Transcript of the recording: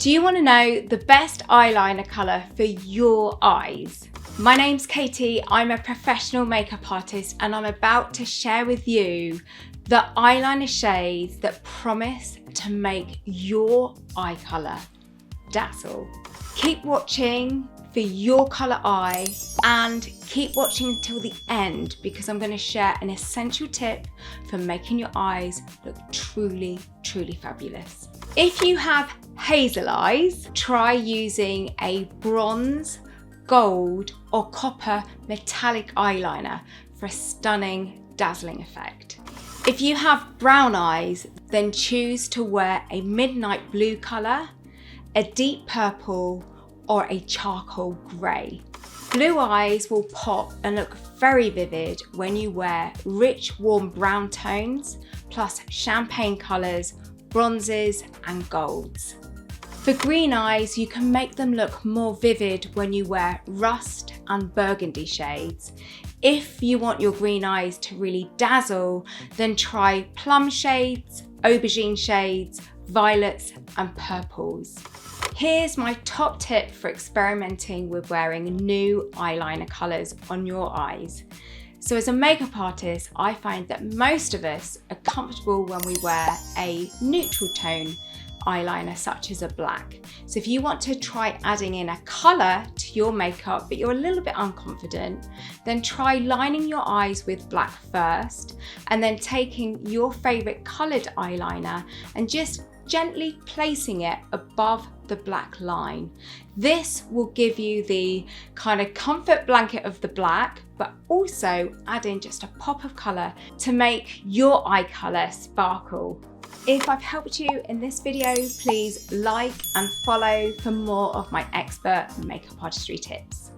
Do you want to know the best eyeliner colour for your eyes? My name's Katie, I'm a professional makeup artist and I'm about to share with you the eyeliner shades that promise to make your eye colour dazzle. Keep watching for your colour eye and keep watching until the end because I'm going to share an essential tip for making your eyes look truly fabulous. If you have hazel eyes, try using a bronze, gold or copper metallic eyeliner for a stunning dazzling effect. If you have brown eyes, then choose to wear a midnight blue colour, a deep purple or a charcoal grey. Blue eyes will pop and look very vivid when you wear rich warm brown tones plus champagne colours, bronzes and golds. For green eyes, you can make them look more vivid when you wear rust and burgundy shades. If you want your green eyes to really dazzle, then try plum shades, aubergine shades, violets and purples. Here's my top tip for experimenting with wearing new eyeliner colours on your eyes. So as a makeup artist, I find that most of us are comfortable when we wear a neutral tone eyeliner such as a black. So if you want to try adding in a colour to your makeup but you're a little bit unconfident, then try lining your eyes with black first and then taking your favourite coloured eyeliner and just gently placing it above the black line. This will give you the kind of comfort blanket of the black, but also add in just a pop of colour to make your eye colour sparkle. If I've helped you in this video, please like and follow for more of my expert makeup artistry tips.